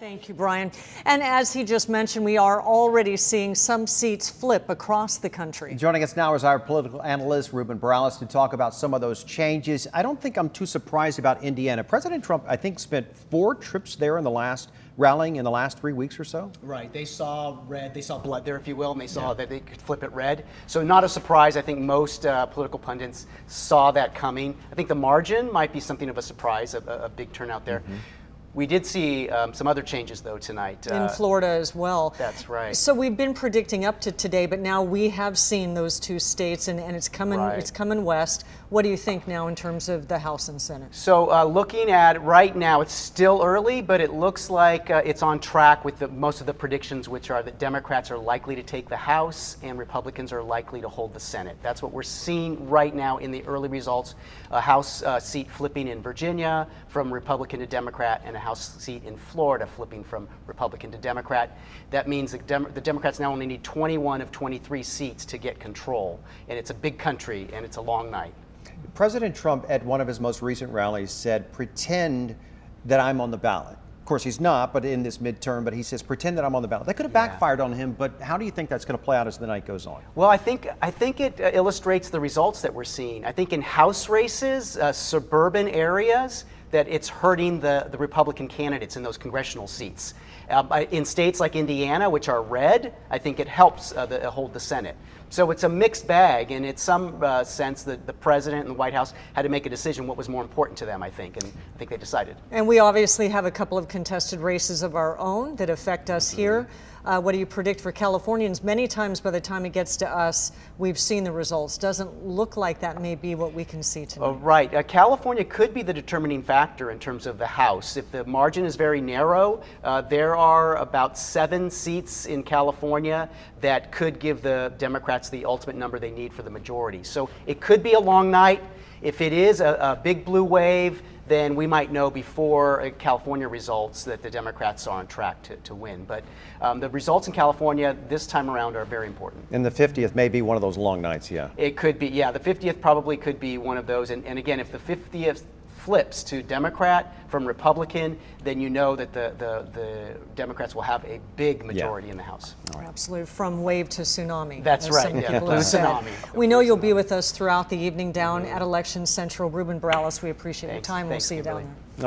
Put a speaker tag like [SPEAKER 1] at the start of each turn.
[SPEAKER 1] Thank you, Brian. And as he just mentioned, we are already seeing some seats flip across the country.
[SPEAKER 2] Joining us now is our political analyst, Ruben Morales, to talk about some of those changes. I don't think I'm too surprised about Indiana. President Trump, I think, spent 4 trips there rallying in the last 3 weeks or so.
[SPEAKER 3] Right. They saw red. They saw blood there, if you will, and they saw that they could flip it red. So not a surprise. I think most political pundits saw that coming. I think the margin might be something of a surprise, a big turnout there. We did see some other changes, though, tonight.
[SPEAKER 1] In Florida as well.
[SPEAKER 3] That's right.
[SPEAKER 1] So we've been predicting up to today, but now we have seen those 2 states, and it's coming.
[SPEAKER 3] Right.
[SPEAKER 1] It's coming west. What do you think now in terms of the House and Senate?
[SPEAKER 3] So looking at right now, it's still early, but it looks like it's on track with most of the predictions, which are that Democrats are likely to take the House and Republicans are likely to hold the Senate. That's what we're seeing right now in the early results. A House seat flipping in Virginia from Republican to Democrat, and a House seat in Florida flipping from Republican to Democrat. That means the Democrats now only need 21 of 23 seats to get control, and it's a big country and it's a long night.
[SPEAKER 2] President Trump, at one of his most recent rallies, said, "Pretend that I'm on the ballot." Of course, he's not, but in this midterm, but he says, "Pretend that I'm on the ballot." That could have backfired on him, but how do you think that's going to play out as the night goes on?
[SPEAKER 3] Well, I think it illustrates the results that we're seeing. I think in House races, suburban areas, that it's hurting the Republican candidates in those congressional seats. In states like Indiana, which are red, I think it helps hold the Senate. So it's a mixed bag, and in some sense, the president and the White House had to make a decision what was more important to them, I think, and I think they decided.
[SPEAKER 1] And we obviously have a couple of contested races of our own that affect us here. What do you predict for Californians? Many times by the time it gets to us, we've seen the results. Doesn't look like that may be what we can see tonight.
[SPEAKER 3] Oh, right. California could be the determining factor in terms of the House. If the margin is very narrow, there are about 7 seats in California that could give the Democrats the ultimate number they need for the majority. So it could be a long night. If it is a big blue wave, then we might know before California results that the Democrats are on track to win. But the results in California this time around are very important.
[SPEAKER 2] And the 50th may be one of those long nights, yeah.
[SPEAKER 3] It could be, yeah. The 50th probably could be one of those. And again, if the 50th flips to Democrat from Republican, then you know that the Democrats will have a big majority in the House.
[SPEAKER 1] Absolutely, from wave to tsunami.
[SPEAKER 3] That's right,
[SPEAKER 1] some
[SPEAKER 3] yeah,
[SPEAKER 1] people
[SPEAKER 3] blue
[SPEAKER 1] have said.
[SPEAKER 3] tsunami.
[SPEAKER 1] We know you'll be with us throughout the evening down at Election Central. Ruben Morales, we appreciate your time. We'll see you down there.